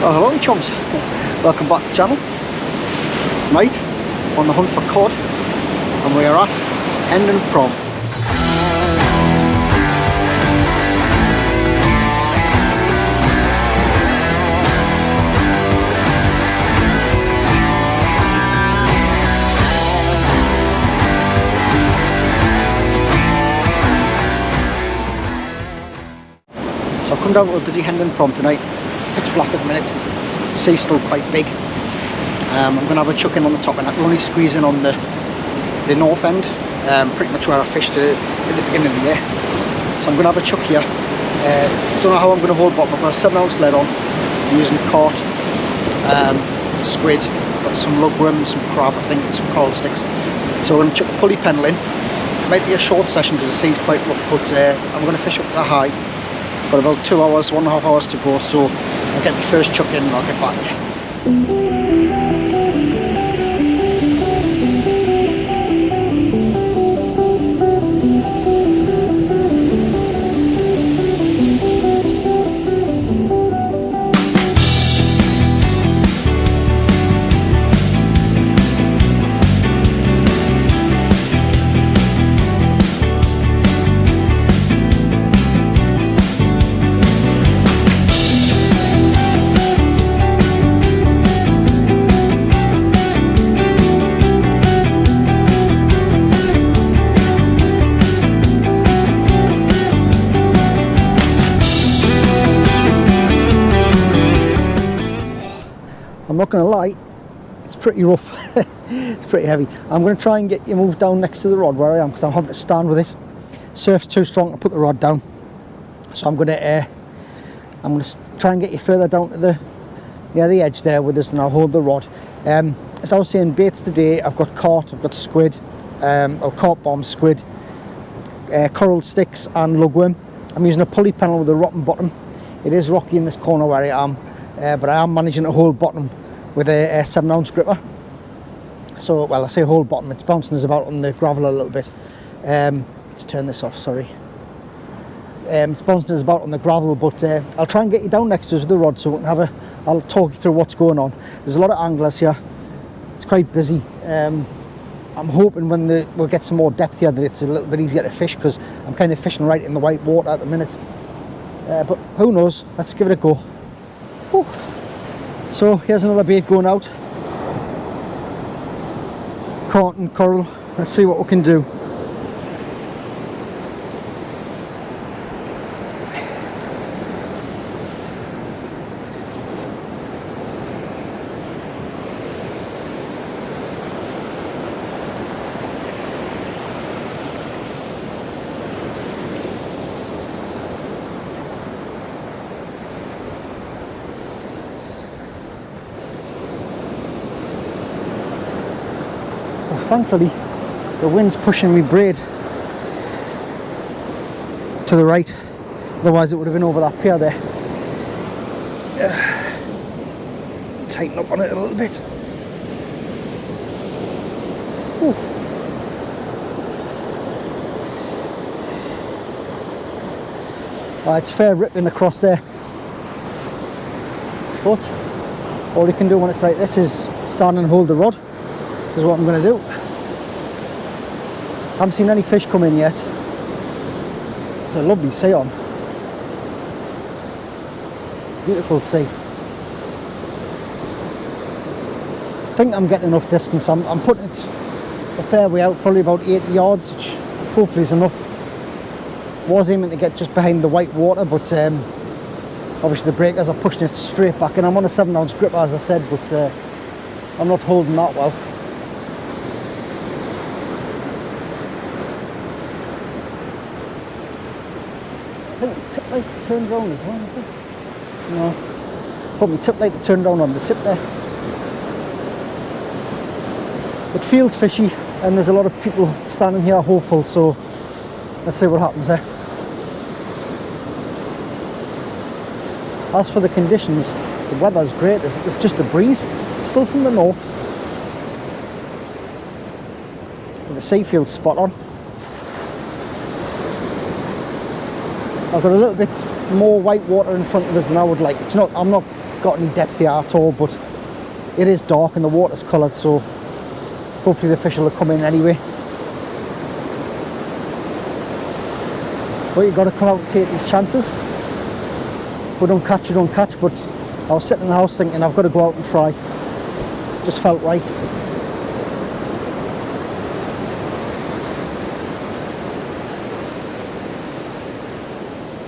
Well, hello chums, welcome back to the channel. Tonight, on the hunt for cod, and we are at Hendon Prom. So I've come down to a busy Hendon Prom tonight. Pitch black at the minute, sea's still quite big. I'm going to have a chuck in on the top end. I can only squeeze in on the north end, pretty much where I fished at the beginning of the year. So I'm going to have a chuck here. Don't know how I'm going to hold bottom. I've got a 7-ounce lead on. I'm using cod, squid, got some lugworm, some crab I think, and some coral sticks. So I'm going to chuck a pulley pennel in. It might be a short session because the sea's quite rough, but I'm going to fish up to high. Got about 2 hours, 1.5 hours to go, so I'll get my first chuck in and I'll get back to you. I'm not going to lie, it's pretty rough. It's pretty heavy. I'm going to try and get you moved down next to the rod where I am because I'm having to stand with it. Surf's too strong to put the rod down, so I'm going to try and get you further down to the edge there with us, and I'll hold the rod. As I was saying, baits today. I've got carp, I've got squid, carp bomb, squid, coral sticks, and lugworm. I'm using a pulley pennel with a rotten bottom. It is rocky in this corner where I am. But I am managing to hold bottom with a 7-ounce gripper. So, well, I say hold bottom, it's bouncing us about on the gravel a little bit. Let's turn this off, sorry. It's bouncing us about on the gravel, but I'll try and get you down next to us with the rod so we can I'll talk you through what's going on. There's a lot of anglers here. It's quite busy. I'm hoping when we'll get some more depth here that it's a little bit easier to fish because I'm kind of fishing right in the white water at the minute. But who knows, let's give it a go. Whew. So here's another bait going out. Carp and coral. Let's see what we can do. Thankfully, the wind's pushing me braid to the right, otherwise it would have been over that pier there. Tighten up on it a little bit. Ooh. It's fair ripping across there, but all you can do when it's like this is stand and hold the rod. Is what I'm going to do. Haven't seen any fish come in yet. It's a lovely sea on. Beautiful sea. I think I'm getting enough distance. I'm putting it a fair way out, probably about 80 yards, which hopefully is enough. Was aiming to get just behind the white water, but obviously the breakers are pushing it straight back, and I'm on a 7-ounce gripper as I said, but I'm not holding that well. I think the tip light's turned round as well, is it? No. Probably tip light to turn down on the tip there. It feels fishy and there's a lot of people standing here hopeful, so let's see what happens there. As for the conditions, the weather's great. There's just a breeze, still from the north. The sea feels spot on. I've got a little bit more white water in front of us than I would like. I'm not got any depth here at all, but it is dark and the water's coloured, so hopefully the fish will come in anyway. But you've got to come out and take these chances. If we don't catch, you don't catch. But I was sitting in the house thinking I've got to go out and try. Just felt right.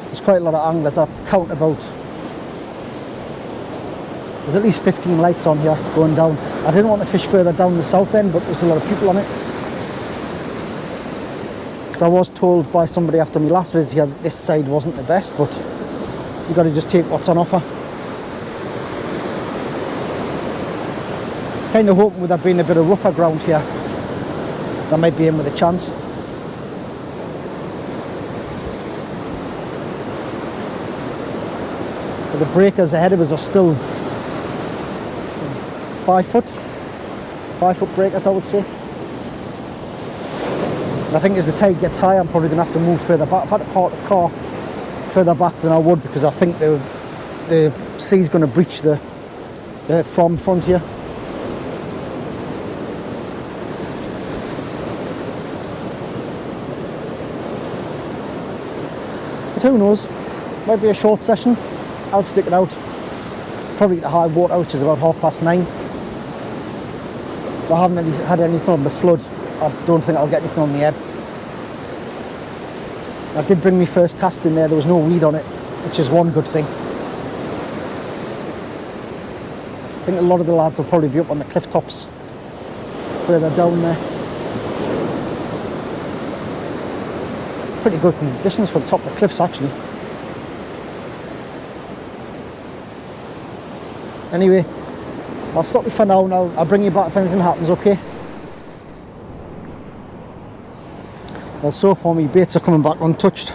There's quite a lot of anglers. I count about, there's at least 15 lights on here going down. I didn't want to fish further down the south end, but there's a lot of people on it. So I was told by somebody after my last visit here that this side wasn't the best, but you've got to just take what's on offer. Kind of hoping with there being a bit of rougher ground here, that might be in with a chance. But the breakers ahead of us are still 5 foot breakers, I would say. And I think as the tide gets high, I'm probably going to have to move further back. I've had to park the car further back than I would, because I think the sea's going to breach the prom front here. But who knows? Might be a short session. I'll stick it out. Probably get the high water, which is about 9:30. I haven't had anything on the flood. I don't think I'll get anything on the ebb. I did bring my first cast in there. There was no weed on it, which is one good thing. I think a lot of the lads will probably be up on the cliff tops further down there. Pretty good conditions for the top of the cliffs, actually. Anyway, I'll stop you for now and I'll bring you back if anything happens, okay? Well, so far my baits are coming back untouched.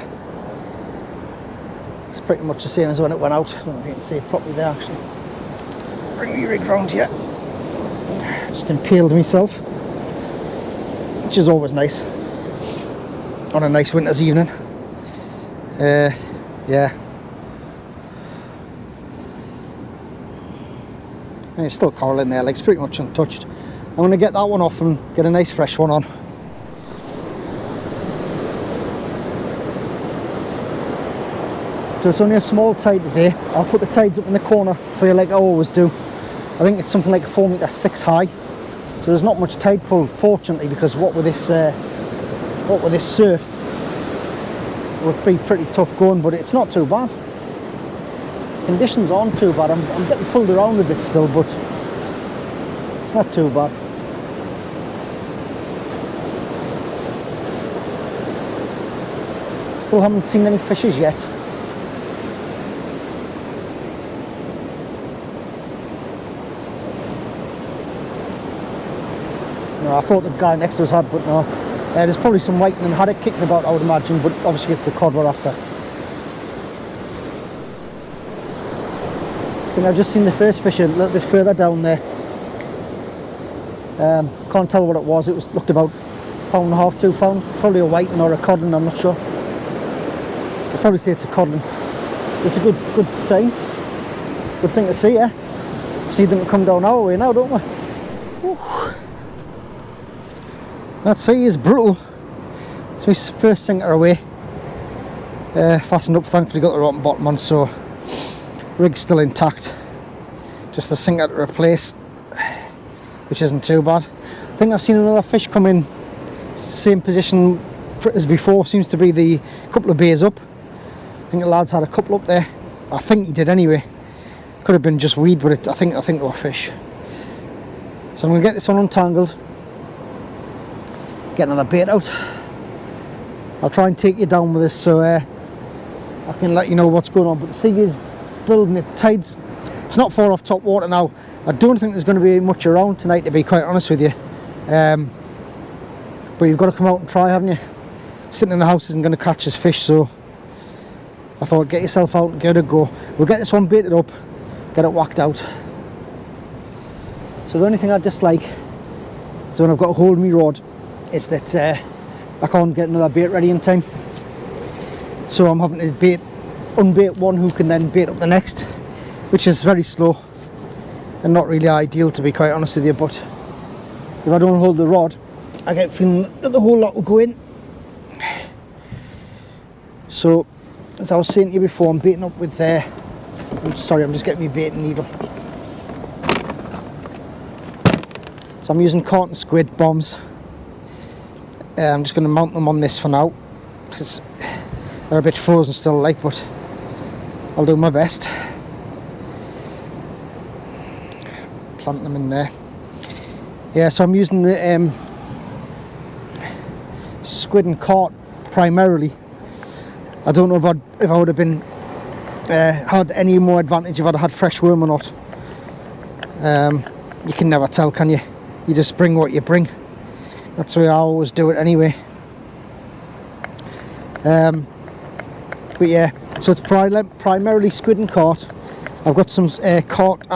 It's pretty much the same as when it went out. I don't know if you can see it properly there, actually. Bring me rig round here. Just impaled myself, which is always nice on a nice winter's evening. Yeah. And it's still coral in there, like it's pretty much untouched. I'm going to get that one off and get a nice fresh one on. So it's only a small tide today. I'll put the tides up in the corner for you like I always do. I think it's something like 4.6 meters high. So there's not much tide pull, fortunately, because what with this surf would be pretty tough going, but it's not too bad. Conditions aren't too bad. I'm getting pulled around a bit still, but it's not too bad. Still haven't seen any fishes yet. No, I thought the guy next to us had, but no. There's probably some whiting and haddock kicking about, I would imagine, but obviously it's the cod we're after. I think I've just seen the first fish a little bit further down there. Can't tell what it was. It looked about £1.5, £2. Probably a whiting or a codling, I'm not sure. I'd probably say it's a codling. It's a good sign. Good thing to see, yeah. Just need them to come down our way now, don't we? Whew. That sea is brutal. It's my first sinker away. Fastened up, thankfully got the rotten bottom on, so rig's still intact. Just the sinker to replace, which isn't too bad. I think I've seen another fish come in, same position as before, seems to be the couple of bays up. I think the lads had a couple up there. I think he did anyway. Could have been just weed, but I think they were fish. So I'm going to get this one untangled, get another bait out. I'll try and take you down with this so I can let you know what's going on. But the sea is building, it tides. It's not far off top water now. I don't think there's going to be much around tonight, to be quite honest with you. But you've got to come out and try, haven't you? Sitting in the house isn't going to catch us fish, so I thought get yourself out and give it a go. We'll get this one baited up, get it whacked out. So the only thing I dislike is when I've got to hold my rod is that I can't get another bait ready in time. So I'm having to unbait one hook and then bait up the next, which is very slow and not really ideal, to be quite honest with you. But if I don't hold the rod, I get feeling that the whole lot will go in. So as I was saying to you before, I'm baiting up with I'm just getting my baiting needle. So I'm using carton squid bombs. I'm just going to mount them on this for now, because they're a bit frozen still, like, but I'll do my best. Plant them in there. Yeah, so I'm using the squid and carp primarily. I don't know if I would have been had any more advantage if I'd had fresh worm or not. You can never tell, can you? You just bring what you bring. That's the way I always do it anyway. But yeah, so it's primarily squid and cod. I've got some cod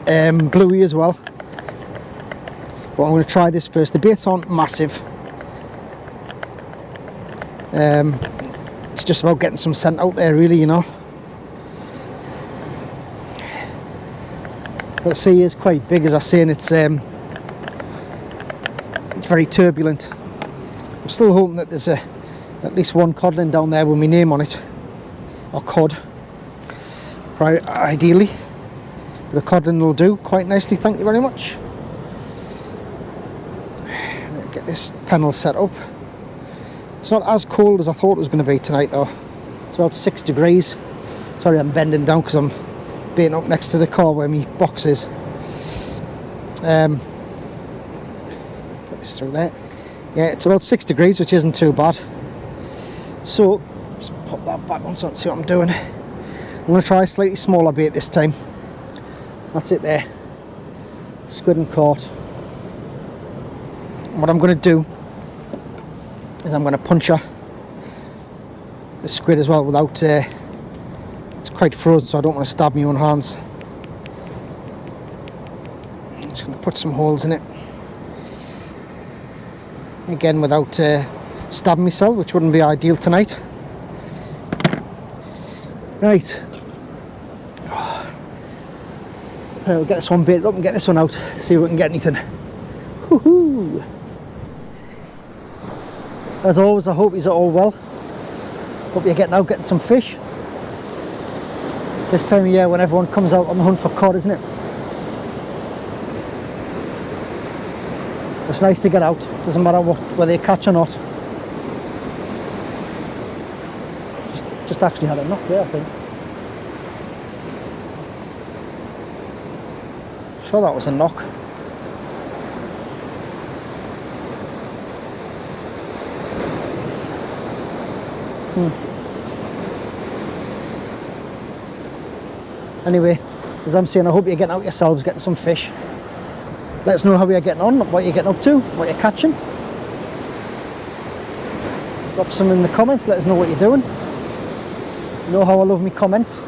and bluey as well. But I'm going to try this first. The baits aren't massive. It's just about getting some scent out there, really, you know. But the sea is quite big, as I say, and it's very turbulent. I'm still hoping that there's at least one codling down there with my name on it, or cod, ideally. But a codling will do quite nicely, thank you very much. Get this panel set up. It's not as cold as I thought it was going to be tonight, though. It's about 6 degrees. Sorry, I'm bending down because I'm baiting up next to the car where my box is. Put this through there. Yeah, it's about 6 degrees, which isn't too bad. So, let's pop that back on so I can see what I'm doing. I'm going to try a slightly smaller bait this time. That's it there. Squid and cod. What I'm going to do is I'm going to puncture the squid as well without it's quite frozen, so I don't want to stab my own hands. I'm just going to put some holes in it again without stabbing myself, which wouldn't be ideal tonight. Right, we'll get this one baited up and get this one out, see if we can get anything. Woohoo! As always, I hope you're all well. Hope you're getting some fish. It's this time of year when everyone comes out on the hunt for cod, isn't it? It's nice to get out. Doesn't matter whether you catch or not. Just actually had a knock there, I think. Sure, that was a knock. Anyway, as I'm saying, I hope you're getting out yourselves, getting some fish. Let us know how you're getting on, what you're getting up to, what you're catching. Drop some in the comments, let us know what you're doing. You know how I love me comments.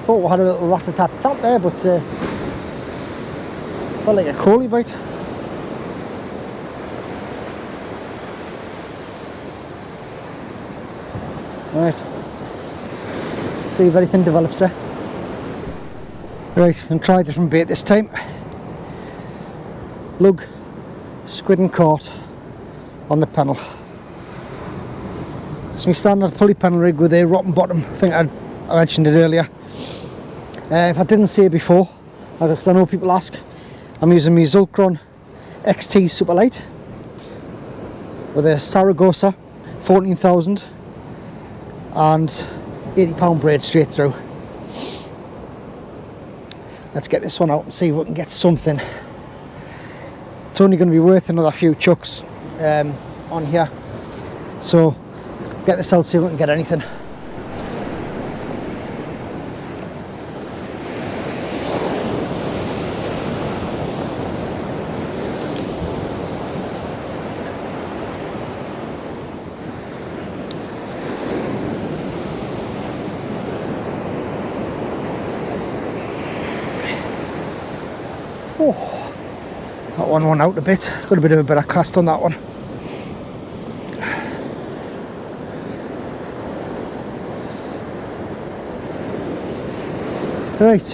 Thought we had a little rat-a-tat-tat there, but felt like a coley bite. Right, see if anything develops there. Right, and try a different bait this time. Lug, squid and cod on the panel. It's my standard pulley panel rig with a rotten bottom. I think I mentioned it earlier. If I didn't say it before, because I know people ask, I'm using my Zulcron XT Superlight with a Saragossa 14,000 and 80-pound braid straight through. Let's get this one out and see if we can get something. It's only going to be worth another few chucks on here, so get this out, see if we can get anything. That one went out a bit. Got a bit of a better cast on that one. Right.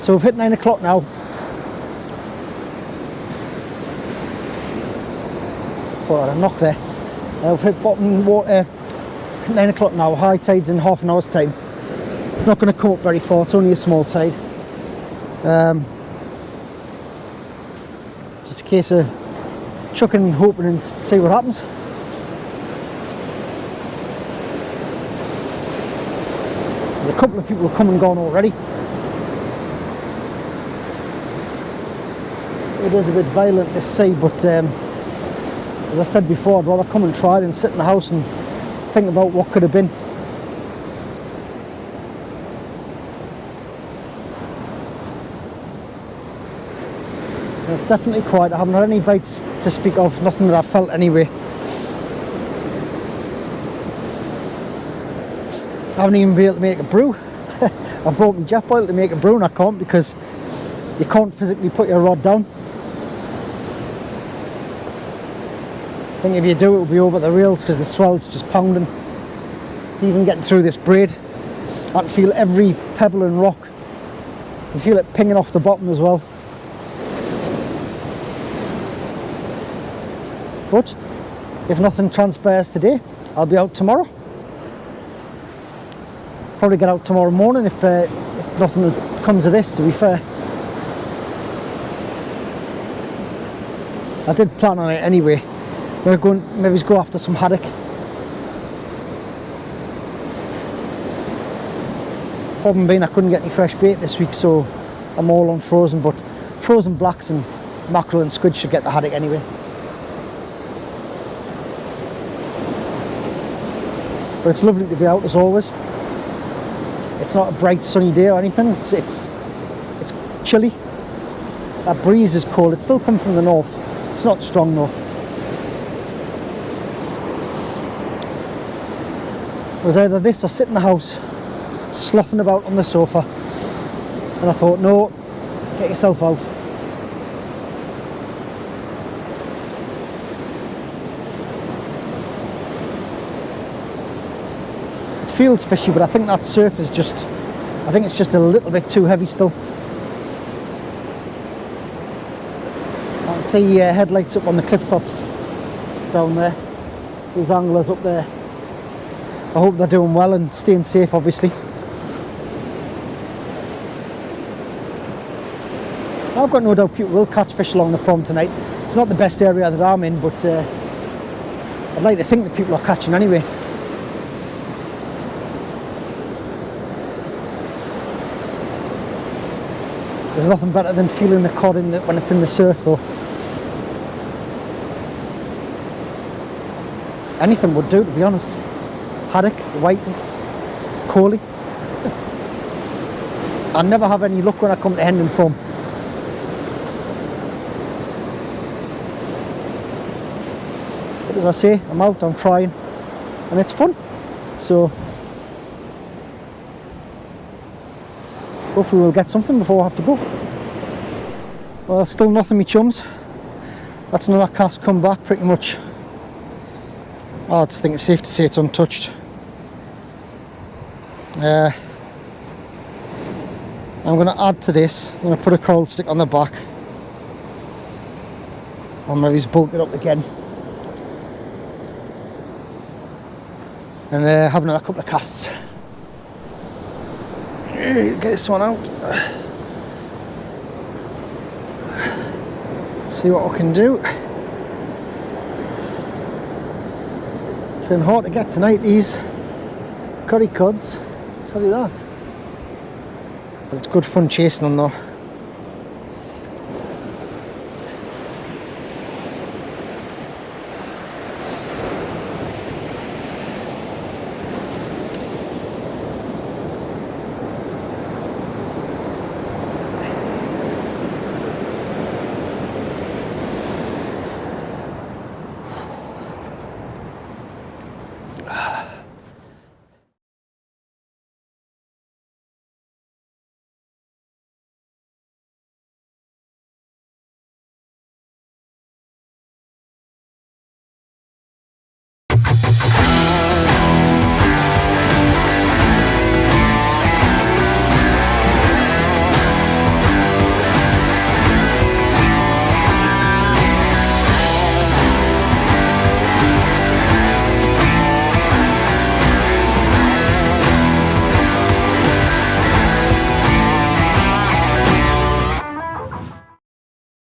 So we've hit 9 o'clock now. Thought I had a knock there. We've hit bottom water. 9 o'clock now. High tide's in half an hour's time. It's not going to come up very far. It's only a small tide. Just a case of chucking and hoping and see what happens. There's a couple of people have come and gone already. It is a bit violent, this sea, but as I said before, I'd rather come and try than sit in the house and think about what could have been. It's definitely quiet. I haven't had any bites to speak of, nothing that I've felt anyway. I haven't even been able to make a brew. I brought my jet oil to make a brew and I can't, because you can't physically put your rod down. I think if you do, it will be over the rails because the swell's just pounding. It's even getting through this braid. I can feel every pebble and rock. I can feel it pinging off the bottom as well. But if nothing transpires today, I'll be out tomorrow. Probably get out tomorrow morning if nothing comes of this, to be fair. I did plan on it anyway. I'm going to maybe go after some haddock. Problem being I couldn't get any fresh bait this week, so I'm all on frozen, but frozen blacks and mackerel and squid should get the haddock anyway. But it's lovely to be out as always. It's not a bright sunny day or anything, it's chilly. That breeze is cold, it's still coming from the north. It's not strong though. It was either this or sit in the house, sloughing about on the sofa. And I thought, no, get yourself out. It feels fishy, but I think that surf is just, I think it's just a little bit too heavy still. I can see headlights up on the cliff tops down there. These anglers up there. I hope they're doing well and staying safe, obviously. I've got no doubt people will catch fish along the prom tonight. It's not the best area that I'm in, but I'd like to think that people are catching anyway. There's nothing better than feeling the cod when it's in the surf though. Anything would do, to be honest. Haddock, whiting, coley. I never have any luck when I come to Hendon Prom. But as I say, I'm out, I'm trying, and it's fun. So hopefully we'll get something before I have to go. Well, still nothing, me chums. That's another cast come back pretty much. I just think it's safe to say it's untouched. I'm going to add to this. I'm going to put a coral stick on the back. Or maybe just bulk it up again. And have another couple of casts. Get this one out. See what we can do. It's been hard to get tonight, these curry cods, I'll tell you that. But it's good fun chasing them though.